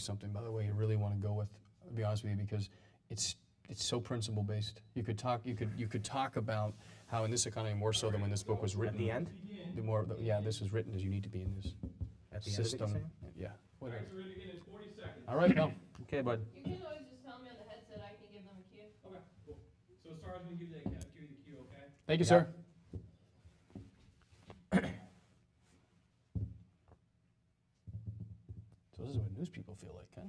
something, by the way, you really want to go with, to be honest with you, because it's so principle based. You could talk about how in this economy, more so than when this book was written. At the end? This was written as you need to be in this At the system. end of it, Yeah. All right, so we're going to begin in 40 seconds. All right, pal. Okay, bud. You can always just tell me on the headset. I can give them a cue. Okay, cool. So Sarah's going to give you the cue, okay? Thank you, sir. So this is what news people feel like, huh?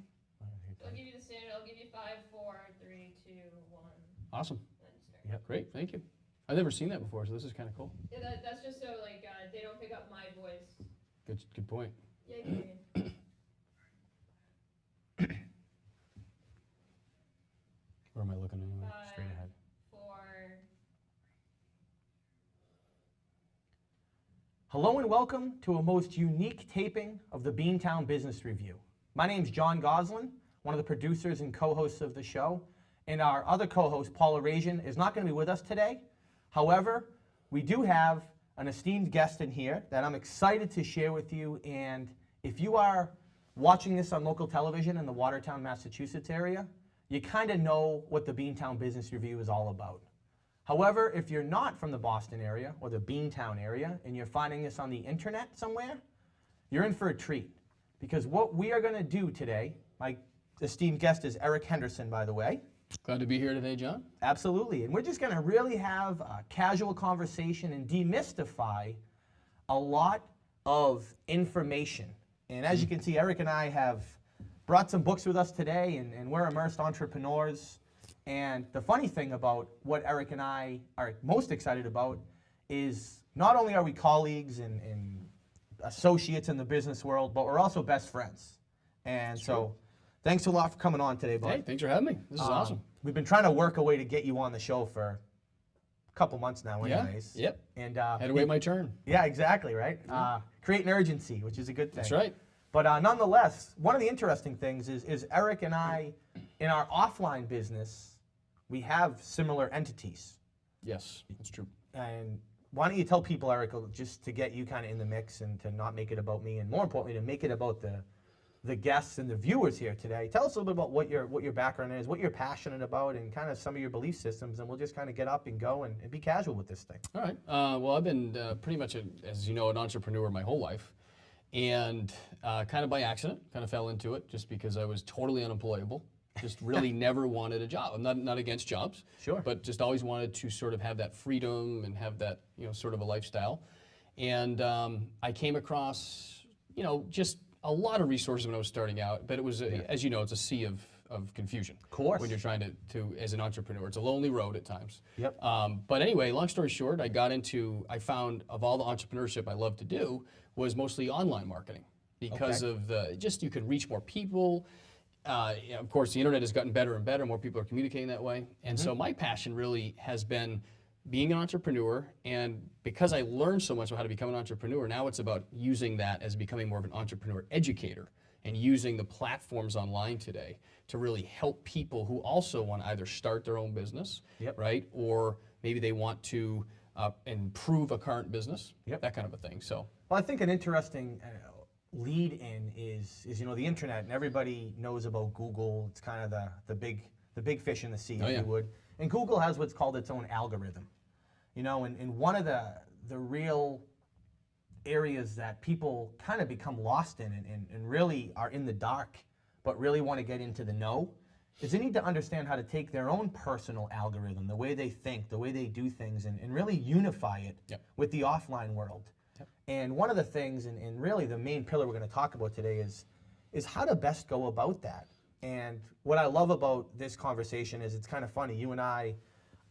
So I'll give you the standard. I'll give you 5, 4, 3, 2, 1. Awesome. Then start. Yep. Great. Thank you. I've never seen that before, so this is kind of cool. Yeah, that's just so like they don't pick up my voice. Good point. Yeah, you can. Where am I looking anyway? 5, Straight ahead. 4. Hello and welcome to a most unique taping of the Beantown Business Review. My name's John Goslin, one of the producers and co-hosts of the show, and our other co-host, Paula Rajan, is not going to be with us today. However, we do have an esteemed guest in here that I'm excited to share with you, and if you are watching this on local television in the Watertown, Massachusetts area, you kind of know what the Beantown Business Review is all about. However, if you're not from the Boston area or the Beantown area and you're finding this on the internet somewhere, you're in for a treat. Because what we are going to do today, my esteemed guest is Eric Henderson, by the way. Glad to be here today, John. Absolutely. And we're just going to really have a casual conversation and demystify a lot of information. And as you can see, Eric and I have brought some books with us today, and we're immersed entrepreneurs. And the funny thing about what Eric and I are most excited about is not only are we colleagues and associates in the business world, but we're also best friends. And so thanks a lot for coming on today, bud. Hey, thanks for having me. This is awesome. We've been trying to work a way to get you on the show for a couple months now anyways. Yep. And Had to wait my turn. yeah, exactly, right? Create an urgency, which is a good thing. That's right. But nonetheless, one of the interesting things is Eric and I, in our offline business, we have similar entities. Yes, that's true. And why don't you tell people, Eric, just to get you kind of in the mix and to not make it about me, and more importantly, to make it about the guests and the viewers here today. Tell us a little bit about what your background is, what you're passionate about, and kind of some of your belief systems, and we'll just kind of get up and go and be casual with this thing. All right. Well, I've been pretty much, as you know, an entrepreneur my whole life. And kind of by accident, kind of fell into it just because I was totally unemployable. Just really never wanted a job. I'm not against jobs. Sure. But just always wanted to sort of have that freedom and have that, sort of a lifestyle. And I came across, just a lot of resources when I was starting out. But it was, as you know, it's a sea of confusion. Of course. When you're trying to, as an entrepreneur. It's a lonely road at times. Yep. But anyway, long story short, I found of all the entrepreneurship I love to do was mostly online marketing because of you can reach more people. Of course, the internet has gotten better and better. More people are communicating that way. And so my passion really has been being an entrepreneur. And because I learned so much about how to become an entrepreneur, now it's about using that as becoming more of an entrepreneur educator and using the platforms online today to really help people who also want to either start their own business, right? Or maybe they want to improve a current business, that kind of a thing. So, well, I think an interesting lead in is the internet, and everybody knows about Google. It's kind of the big fish in the sea, if you would. And Google has what's called its own algorithm. And one of the real areas that people kind of become lost in and really are in the dark, but really want to get into the know, is they need to understand how to take their own personal algorithm, the way they think, the way they do things, and really unify it with the offline world. And one of the things, and really the main pillar we're going to talk about today is how to best go about that. And what I love about this conversation is it's kind of funny. You and I,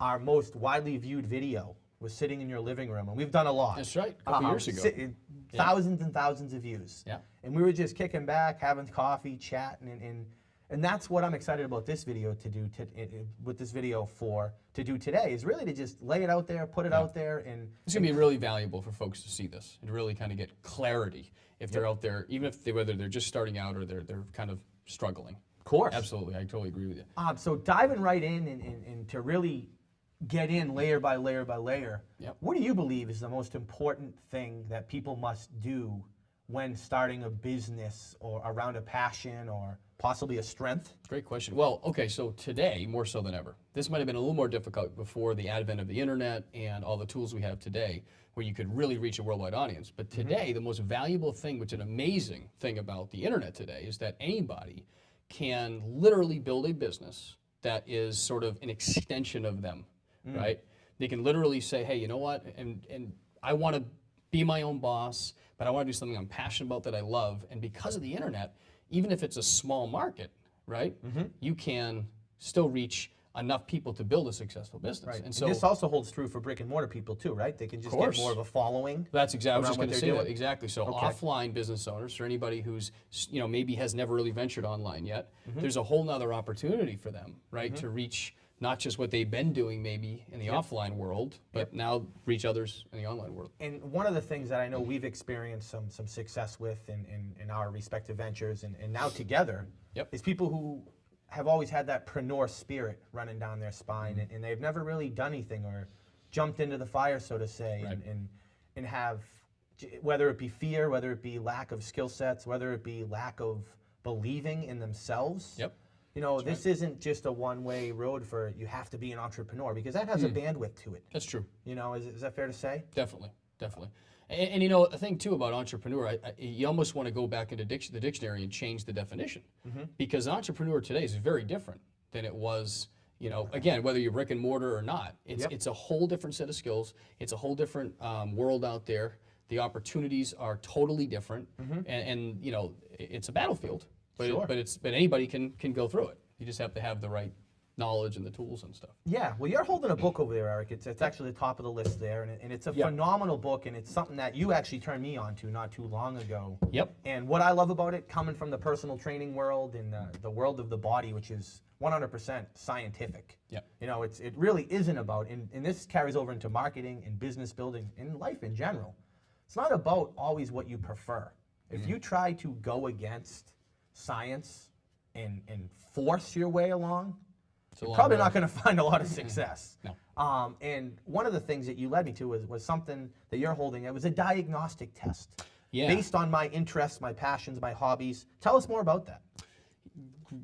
our most widely viewed video was sitting in your living room, and we've done a lot. That's right, a couple years ago. Thousands and thousands of views. Yeah. And we were just kicking back, having coffee, chatting, and that's what I'm excited about this video to do, to do today, is really to just lay it out there, put it out there. And it's going to be really valuable for folks to see this and really kind of get clarity if they're out there, even if whether they're just starting out or they're kind of struggling. Of course. Absolutely, I totally agree with you. So diving right in and to really get in layer by layer by layer, what do you believe is the most important thing that people must do when starting a business or around a passion or possibly a strength? Great question. Well, okay, so today, more so than ever, this might have been a little more difficult before the advent of the internet and all the tools we have today, where you could really reach a worldwide audience. But today, the most valuable thing, which is an amazing thing about the internet today, is that anybody can literally build a business that is sort of an extension of them, right? They can literally say, hey, you know what, and I want to be my own boss, but I want to do something I'm passionate about that I love. And because of the internet, even if it's a small market, right, you can still reach enough people to build a successful business. Right. And so this also holds true for brick and mortar people too, right? They can just get more of a following. that's exactly, I was just around going to what say they're that, doing. exactly. So offline business owners, for anybody who's, maybe has never really ventured online yet, there's a whole nother opportunity for them, right, to reach not just what they've been doing maybe in the offline world, but now reach others in the online world. And one of the things that I know we've experienced some success with in our respective ventures and now together is people who have always had that preneur spirit running down their spine and they've never really done anything or jumped into the fire, so to say, and have, whether it be fear, whether it be lack of skill sets, whether it be lack of believing in themselves. This isn't just a one-way road for you have to be an entrepreneur, because that has a bandwidth to it. That's true. Is that fair to say? Definitely. And the thing too about entrepreneur, you almost want to go back into the dictionary and change the definition, because entrepreneur today is very different than it was. Again, whether you're brick and mortar or not, it's a whole different set of skills. It's a whole different world out there. The opportunities are totally different, and it's a battlefield. But anybody can go through it. You just have to have the right knowledge and the tools and stuff. Yeah, well, you're holding a book over there, Eric. It's actually the top of the list there, and it's a phenomenal book, and it's something that you actually turned me on to not too long ago. And what I love about it, coming from the personal training world and the world of the body, which is 100% scientific. It really isn't about, and this carries over into marketing and business building and life in general. It's not about always what you prefer. If you try to go against science and force your way along, you're probably not going to find a lot of success. No. And one of the things that you led me to was something that you're holding. It was a diagnostic test based on my interests, my passions, my hobbies. Tell us more about that.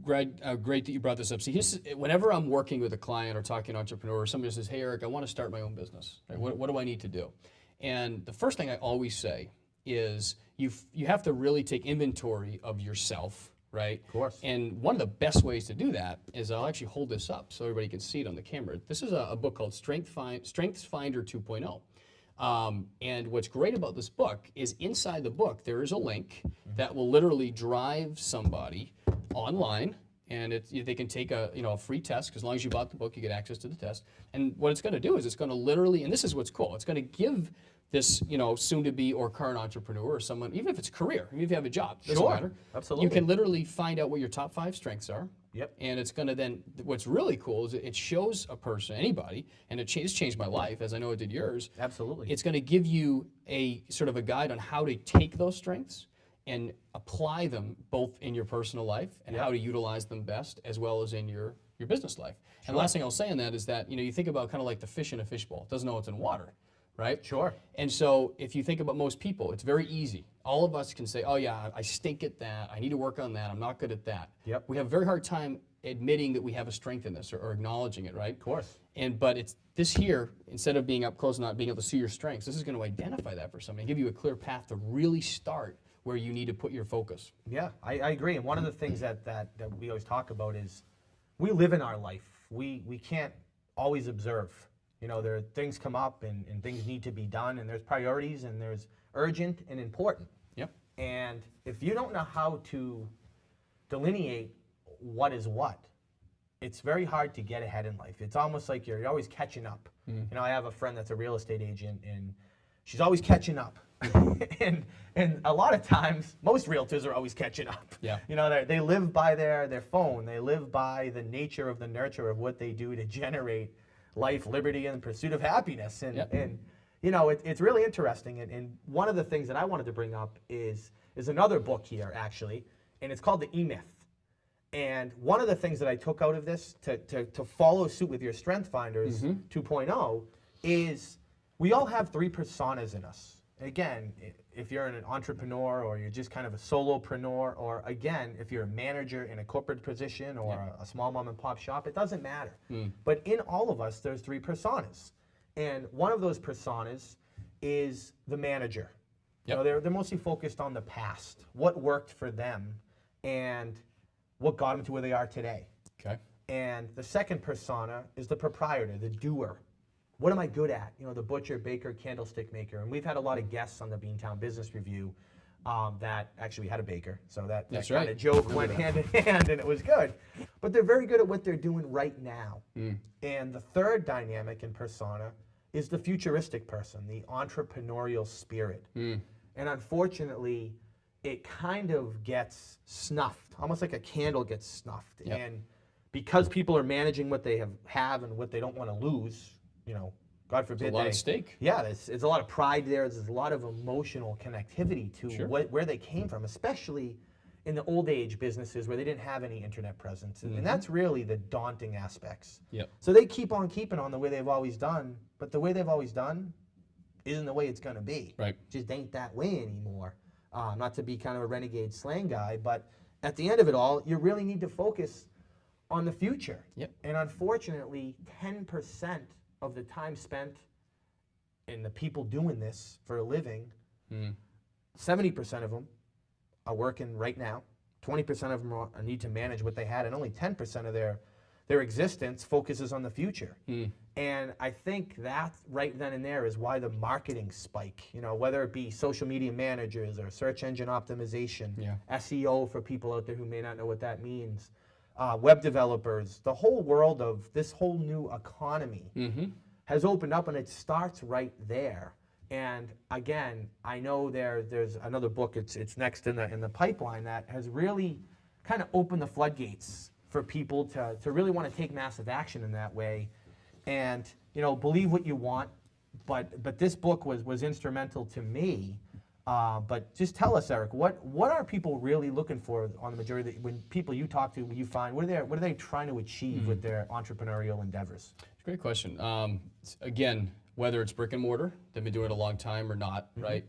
Great that you brought this up. See, whenever I'm working with a client or talking to an entrepreneur, or somebody says, hey, Eric, I want to start my own business. Right? What do I need to do? And the first thing I always say is you have to really take inventory of yourself, right? Of course. And one of the best ways to do that is I'll actually hold this up so everybody can see it on the camera. This is a book called Strengths Finder 2.0. And what's great about this book is inside the book there is a link that will literally drive somebody online, and they can take a free test, because as long as you bought the book, you get access to the test. And what it's going to do is it's going to literally, and this is what's cool, it's going to give this soon-to-be or current entrepreneur or someone, even if it's career, even if you have a job, doesn't matter. Absolutely. You can literally find out what your top 5 strengths are. And it's going to then, what's really cool is it shows a person, anybody, and it's changed my life, as I know it did yours. Absolutely. It's going to give you a sort of a guide on how to take those strengths and apply them both in your personal life and how to utilize them best, as well as in your business life. And the last thing I'll say on that is that you think about kind of like the fish in a fishbowl. It doesn't know it's in water, right? Sure. And so if you think about most people, it's very easy. All of us can say, oh yeah, I stink at that. I need to work on that. I'm not good at that. We have a very hard time admitting that we have a strength in this or acknowledging it, right? Of course. But it's this here, instead of being up close and not being able to see your strengths, this is going to identify that for somebody, give you a clear path to really start where you need to put your focus. Yeah, I agree. And one of the things that we always talk about is we live in our life. We can't always observe. There are things come up and things need to be done, and there's priorities, and there's urgent and important. And if you don't know how to delineate what is what, it's very hard to get ahead in life. It's almost like you're always catching up. I have a friend that's a real estate agent, and she's always catching up. and a lot of times, most realtors are always catching up. They live by their phone. They live by the nature of the nurture of what they do to generate life, liberty, and pursuit of happiness. And it's really interesting. And one of the things that I wanted to bring up is another book here, actually, and it's called the EMyth. And one of the things that I took out of this to follow suit with your Strength Finders 2.0 is we all have 3 personas in us. again, if you're an entrepreneur or you're just kind of a solopreneur, or again, if you're a manager in a corporate position or a small mom and pop shop, it doesn't matter. But in all of us, there's 3 personas. And one of those personas is the manager. You know, they're mostly focused on the past, what worked for them, and what got them to where they are today. Okay. And the second persona is the proprietor, the doer. What am I good at? You know, the butcher, baker, candlestick maker. And we've had a lot of guests on the Beantown Business Review that actually we had a baker. So that kind of joke went hand in hand and it was good. But they're very good at what they're doing right now. And the third dynamic and persona is the futuristic person, the entrepreneurial spirit. And unfortunately, it kind of gets snuffed, almost like a candle gets snuffed. And because people are managing what they have and what they don't want to lose, you know, God forbid. It's a lot at stake. Yeah, there's a lot of pride there. There's a lot of emotional connectivity to where they came from, especially in the old age businesses where they didn't have any internet presence. And that's really the daunting aspects. So they keep on keeping on the way they've always done, but the way they've always done isn't the way it's going to be. Just ain't that way anymore. Not to be kind of a renegade slang guy, but at the end of it all, you really need to focus on the future. And unfortunately, 10% of the time spent in the people doing this for a living, 70% of them are working right now, 20% of them need to manage what they had, and only 10% of their existence focuses on the future. And I think that right then and there is why the marketing spike, you know, whether it be social media managers or search engine optimization, SEO for people out there who may not know what that means, web developers, the whole world of this whole new economy has opened up, and it starts right there. And again, I know there's another book, it's next in the pipeline, that has really kind of opened the floodgates for people to really want to take massive action in that way. And, you know, believe what you want, but this book was instrumental to me. But just tell us, Eric, what are people really looking for on the majority, when people you talk to, you find, what are they trying to achieve with their entrepreneurial endeavors? It's a great question. Again, whether it's brick and mortar, they've been doing it a long time or not, right?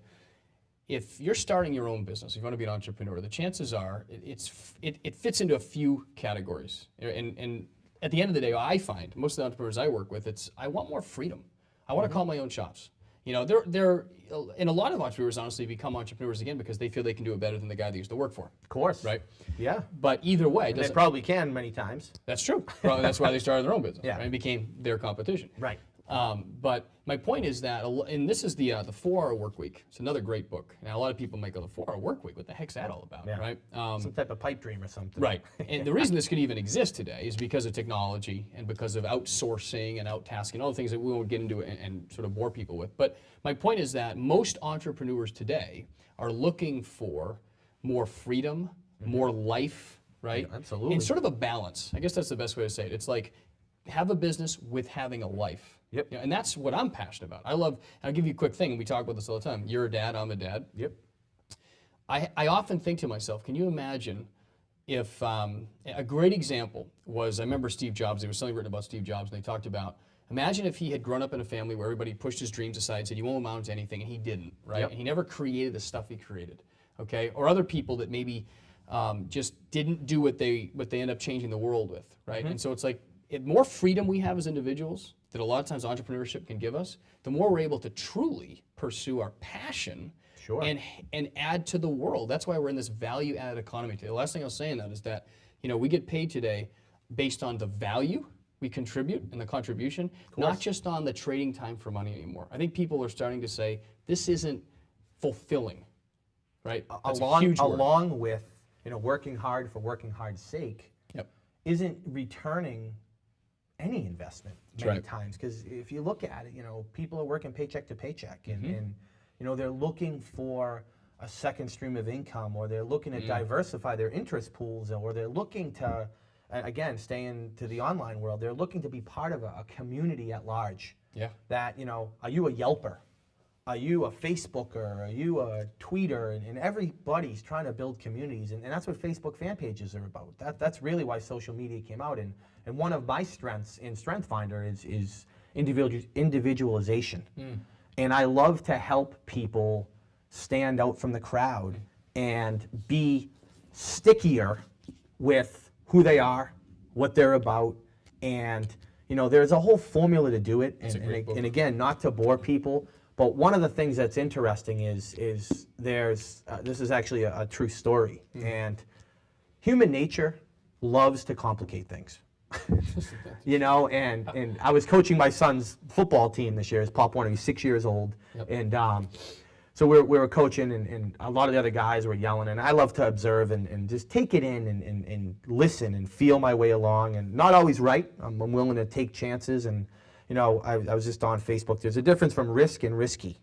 If you're starting your own business, if you want to be an entrepreneur, the chances are it fits into a few categories. And at the end of the day, I find most of the entrepreneurs I work with, I want more freedom. I want to call my own shots. You know, and a lot of entrepreneurs honestly become entrepreneurs again because they feel they can do it better than the guy they used to work for. Of course. Right? Yeah. But either way, they probably can many times. That's true. Probably that's why they started their own business. Right? And became their competition. Right. But my point is that, and this is the 4-Hour Work Week. It's another great book. Now, a lot of people might go, the 4-Hour Work Week, what the heck's that all about, right? Some type of pipe dream or something. Right. And the reason this could even exist today is because of technology and because of outsourcing and outtasking, all the things that we won't get into and sort of bore people with. But my point is that most entrepreneurs today are looking for more freedom, more life, right? Yeah, absolutely. And sort of a balance. I guess that's the best way to say it. It's like, have a business with having a life. You know, and that's what I'm passionate about. I'll give you a quick thing, and we talk about this all the time. You're a dad, I'm a dad. I often think to myself, can you imagine if, a great example was, I remember Steve Jobs, there was something written about Steve Jobs, and they talked about, imagine if he had grown up in a family where everybody pushed his dreams aside and said, you won't amount to anything, and he didn't, right? And he never created the stuff he created, okay? Or other people that maybe just didn't do what they end up changing the world with, right? And so it's like, the more freedom we have as individuals that a lot of times entrepreneurship can give us, the more we're able to truly pursue our passion and add to the world. That's why we're in this value-added economy today. The last thing I'll say in that is that, you know, we get paid today based on the value we contribute and the contribution, not just on the trading time for money anymore. I think people are starting to say, this isn't fulfilling, right? That's a huge word. Along with, you know, working hard for working hard's sake, isn't returning any investment many times, because if you look at it, you know, people are working paycheck to paycheck, and you know, they're looking for a second stream of income, or they're looking to diversify their interest pools, or they're looking to, again, stay into the online world, they're looking to be part of a community at large. That, you know, are you a Yelper? Are you a Facebooker? Are you a tweeter? And everybody's trying to build communities, and that's what Facebook fan pages are about. That's really why social media came out. And one of my strengths in Strength Finder is individualization. And I love to help people stand out from the crowd and be stickier with who they are, what they're about, and there's a whole formula to do it. And again, not to bore people, but one of the things that's interesting is there's this is actually a true story, and human nature loves to complicate things. And I was coaching my son's football team this year. His Pop Warner, he's 6 years old, and so we were coaching, and a lot of the other guys were yelling, and I love to observe and just take it in and listen and feel my way along, and not always right. I'm willing to take chances, and I was just on Facebook. There's a difference from risk and risky,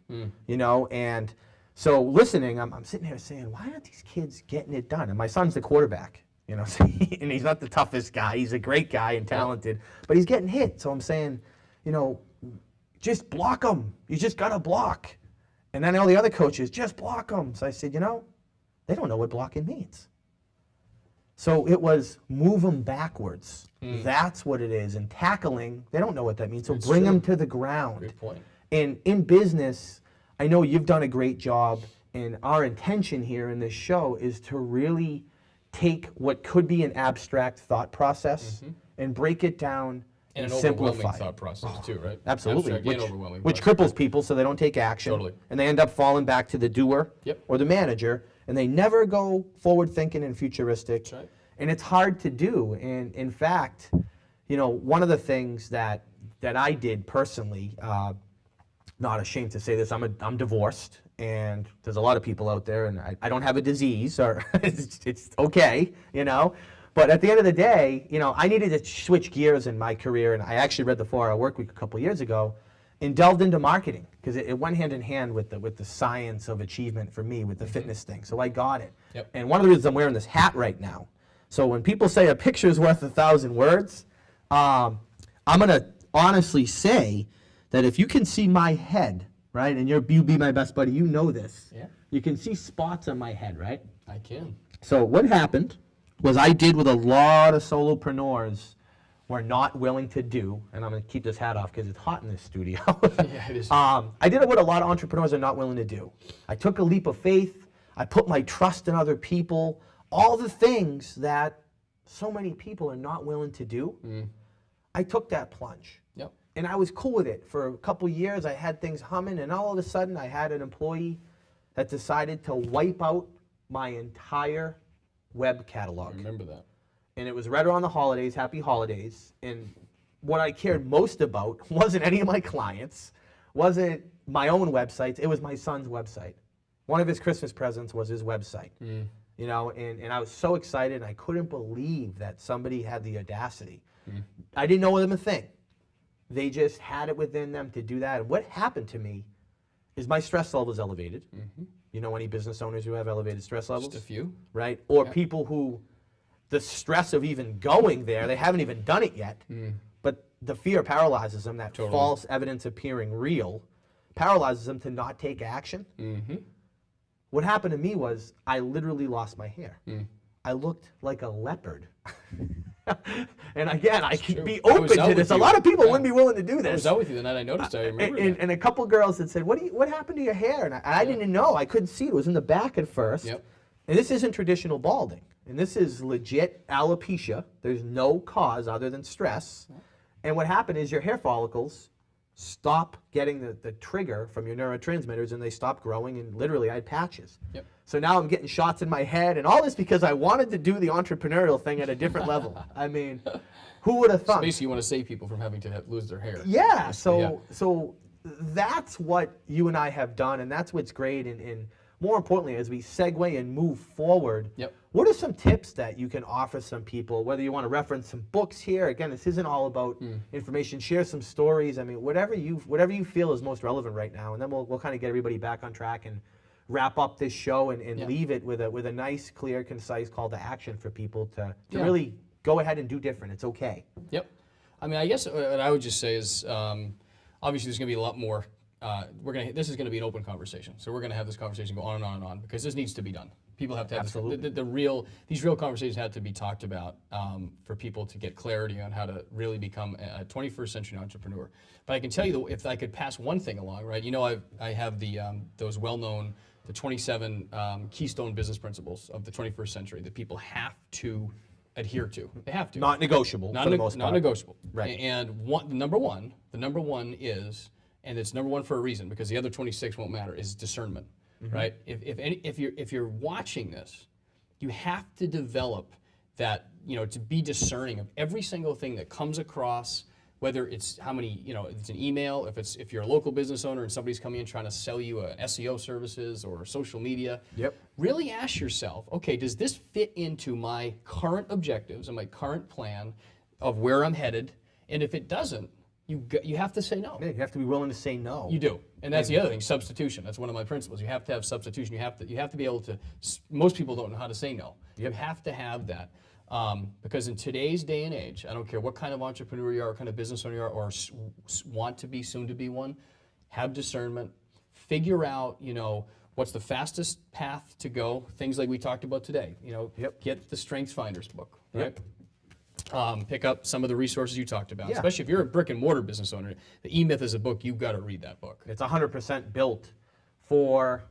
and so listening, I'm sitting here saying, why aren't these kids getting it done? And my son's the quarterback. And he's not the toughest guy. He's a great guy and talented, but he's getting hit. So I'm saying, just block him. You just got to block. And then all the other coaches, just block him. So I said, they don't know what blocking means. So it was move them backwards. That's what it is. And tackling, they don't know what that means. So bring them to the ground. Good point. And in business, I know you've done a great job. And our intention here in this show is to really take what could be an abstract thought process and break it down and simplify. Overwhelming thought process too, right? Absolutely. Abstract and overwhelming. Which cripples people so they don't take action. Totally. And they end up falling back to the doer or the manager, and they never go forward thinking and futuristic. That's right. And it's hard to do. And in fact, one of the things that I did personally, not ashamed to say this, I'm divorced. And there's a lot of people out there, and I don't have a disease, or it's okay, But at the end of the day, I needed to switch gears in my career, and I actually read the 4-Hour Workweek a couple years ago, and delved into marketing because it went hand in hand with the science of achievement for me, with the fitness thing. So I got it. Yep. And one of the reasons I'm wearing this hat right now. So when people say a picture's worth 1,000 words, I'm gonna honestly say that if you can see my head. Right, and you be my best buddy. You know this. Yeah. You can see spots on my head, right? I can. So what happened was I did what a lot of solopreneurs were not willing to do, and I'm going to keep this hat off because it's hot in this studio. Yeah, it is. I did what a lot of entrepreneurs are not willing to do. I took a leap of faith. I put my trust in other people. All the things that so many people are not willing to do. I took that plunge. Yep. And I was cool with it. For a couple years, I had things humming, and all of a sudden, I had an employee that decided to wipe out my entire web catalog. I remember that. And it was right around the holidays, happy holidays. And what I cared most about wasn't any of my clients, wasn't my own websites, it was my son's website. One of his Christmas presents was his website. And I was so excited, and I couldn't believe that somebody had the audacity. I didn't know them a thing. They just had it within them to do that. And what happened to me is my stress level was elevated. You know any business owners who have elevated stress levels? Just a few. Right? Or people who, the stress of even going there, they haven't even done it yet, but the fear paralyzes them, that false evidence appearing real, paralyzes them to not take action. What happened to me was I literally lost my hair. I looked like a leopard. And again, I can be open to this. A lot of people wouldn't be willing to do this. I was out with you the night I noticed. I remember that. And a couple girls had said, what happened to your hair? And I didn't know. I couldn't see it. It was in the back at first. Yep. And this isn't traditional balding. And this is legit alopecia. There's no cause other than stress. And what happened is your hair follicles stop getting the trigger from your neurotransmitters, and they stop growing, and literally I had patches. Yep. So now I'm getting shots in my head, and all this because I wanted to do the entrepreneurial thing at a different level. I mean, who would have thought? So basically, you want to save people from having to lose their hair. Yeah, so that's what you and I have done, and that's what's great. And more importantly, as we segue and move forward, what are some tips that you can offer some people, whether you want to reference some books here? Again, this isn't all about information. Share some stories. I mean, whatever you feel is most relevant right now, and then we'll kind of get everybody back on track and wrap up this show and leave it with a nice, clear, concise call to action for people to really go ahead and do different. It's okay. Yep. I mean, I guess what I would just say is, obviously there's going to be a lot more. This is going to be an open conversation. So we're going to have this conversation go on and on and on because this needs to be done. People have to have Absolutely. these real conversations have to be talked about for people to get clarity on how to really become a 21st century entrepreneur. But I can tell you, though, if I could pass one thing along, right? You know, I have those well-known, the 27 keystone business principles of the 21st century that people have to adhere to. They have to. Not negotiable for the most part. Non-negotiable. Right. And the number one is, and it's number one for a reason, because the other 26 won't matter, is discernment. Right? If you're watching this, you have to develop that, to be discerning of every single thing that comes across, whether it's how many, it's an email, if you're a local business owner and somebody's coming in trying to sell you SEO services or social media. Yep. Really ask yourself, okay, does this fit into my current objectives and my current plan of where I'm headed? And if it doesn't, you have to say no. Yeah, you have to be willing to say no. You do, and that's the other thing. Substitution. That's one of my principles. You have to have substitution. You have to be able to. Most people don't know how to say no. You have to have that because in today's day and age, I don't care what kind of entrepreneur you are, what kind of business owner you are, or want to be, soon to be one. Have discernment. Figure out, what's the fastest path to go. Things like we talked about today. Get the Strengths Finders book. Right. Yep. Pick up some of the resources you talked about, Yeah. especially if you're a brick and mortar business owner. The EMyth is a book, you've got to read that book. It's 100% built for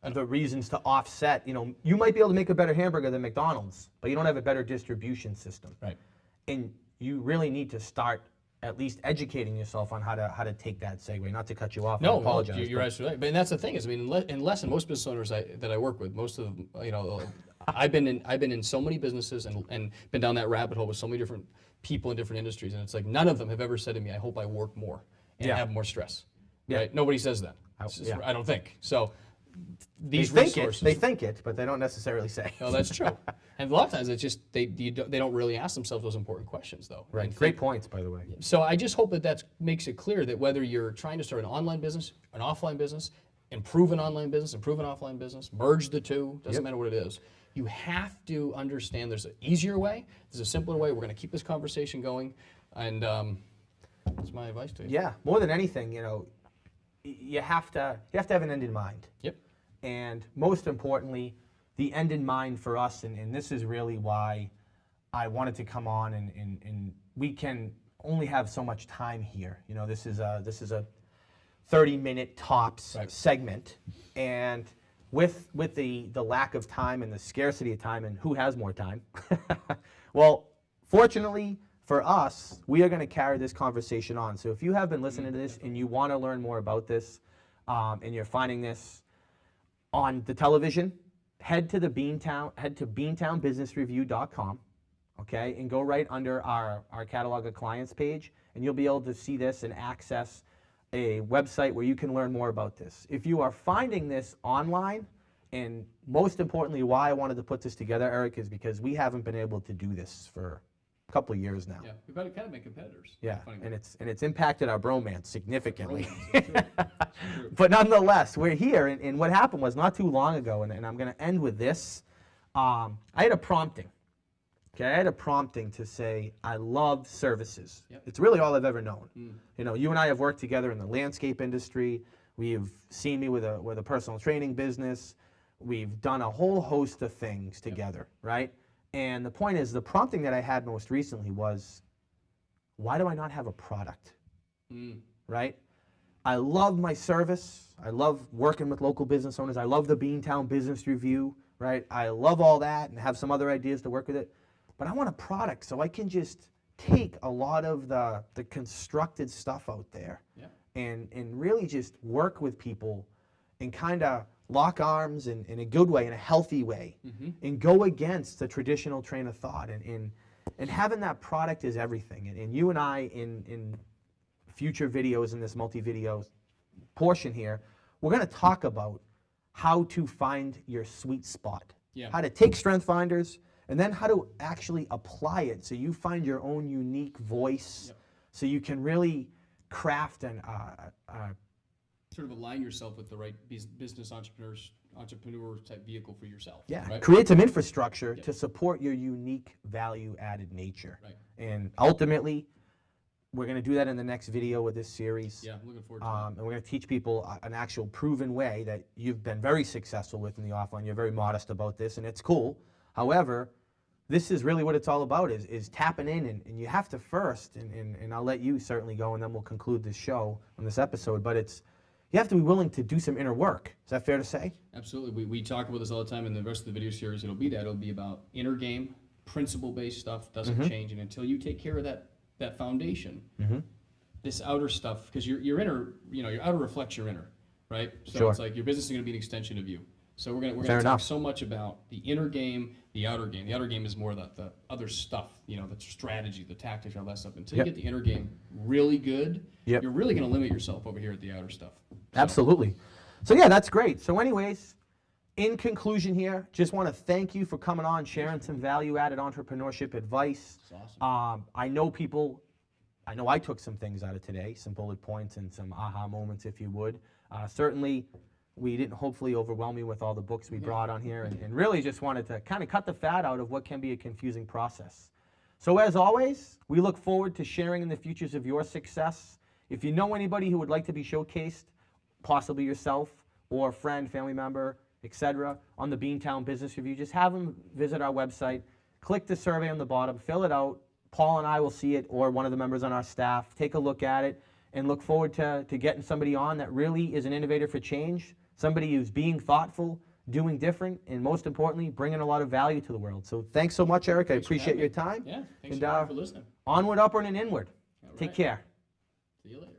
the reasons to offset. You might be able to make a better hamburger than McDonald's, but you don't have a better distribution system. Right. And you really need to start at least educating yourself on how to take that segue. Not to cut you off. I apologize. You're absolutely right. But that's the thing is, unless most business owners that I work with, most of them, I've been in so many businesses and been down that rabbit hole with so many different people in different industries, and it's like none of them have ever said to me, "I hope I work more and have more stress." Yeah. Right? Nobody says that. I don't think so. These they resources. think it, but they don't necessarily say. Oh, that's true. And a lot of times it's just they don't really ask themselves those important questions, though. Right. And Great points, by the way. So I just hope that makes it clear that whether you're trying to start an online business, an offline business, improve an online business, improve an offline business, merge the two, doesn't matter what it is, you have to understand there's an easier way, there's a simpler way. We're going to keep this conversation going, and that's my advice to you. Yeah. More than anything, you have to have an end in mind. Yep. And most importantly, the end in mind for us, and this is really why I wanted to come on, and we can only have so much time here. This is a 30-minute tops segment, and with the lack of time and the scarcity of time, and who has more time? Well, fortunately for us, we are going to carry this conversation on. So if you have been listening to this and you want to learn more about this, and you're finding this on the television, head to beantownbusinessreview.com, okay, and go right under our catalog of clients page, and you'll be able to see this and access a website where you can learn more about this. If you are finding this online, and most importantly, why I wanted to put this together, Eric, is because we haven't been able to do this for a couple of years now. Yeah, we've got to kind of make competitors. Yeah, Funny and it's impacted our bromance significantly. True. But nonetheless, we're here, and what happened was not too long ago, and I'm going to end with this. I had a prompting. Okay, I had a prompting to say, I love services. Yep. It's really all I've ever known. You and I have worked together in the landscape industry. We've seen me with a personal training business. We've done a whole host of things together, right? And the point is, the prompting that I had most recently was, why do I not have a product, right? I love my service. I love working with local business owners. I love the Beantown Business Review, right? I love all that and have some other ideas to work with it. But I want a product so I can just take a lot of the constructed stuff out there and really just work with people and kind of lock arms in a good way, in a healthy way, and go against the traditional train of thought. And having that product is everything. And you and I, in future videos in this multi-video portion here, we're going to talk about how to find your sweet spot, how to take Strength Finders, and then how to actually apply it so you find your own unique voice, so you can really craft an sort of align yourself with the right business entrepreneur type vehicle for yourself. Yeah, right? create some infrastructure to support your unique value-added nature. Right. And ultimately, We're going to do that in the next video with this series. Yeah, I'm looking forward to it. And we're going to teach people an actual proven way that you've been very successful with in the offline. You're very modest about this, and it's cool. However, this is really what it's all about, is tapping in, and you have to first, and I'll let you certainly go, and then we'll conclude this show on this episode, but you have to be willing to do some inner work. Is that fair to say? Absolutely. We talk about this all the time in the rest of the video series. It'll be about inner game, principle-based stuff doesn't change, and until you take care of that foundation, this outer stuff, because your inner, your outer reflects your inner, right? So it's like your business is going to be an extension of you. So we're gonna talk so much about the inner game, the outer game. The outer game is more the other stuff, the strategy, the tactics, all that stuff. Until you get the inner game really good, you're really gonna limit yourself over here at the outer stuff. So. Absolutely. So yeah, that's great. So anyways, in conclusion here, just want to thank you for coming on, sharing some value-added entrepreneurship advice. That's awesome. I know I took some things out of today, some bullet points and some aha moments, if you would. Certainly, we didn't hopefully overwhelm you with all the books we brought on here, and really just wanted to kind of cut the fat out of what can be a confusing process. So as always, we look forward to sharing in the futures of your success. If you know anybody who would like to be showcased, possibly yourself or a friend, family member, etc., on the Beantown Business Review, just have them visit our website, click the survey on the bottom, fill it out. Paul and I will see it, or one of the members on our staff, take a look at it, and look forward to getting somebody on that really is an innovator for change, somebody who's being thoughtful, doing different, and most importantly, bringing a lot of value to the world. So thanks so much, Eric. I appreciate your time. Yeah, thanks for listening. Onward, upward, and inward. All Take right. care. See you later.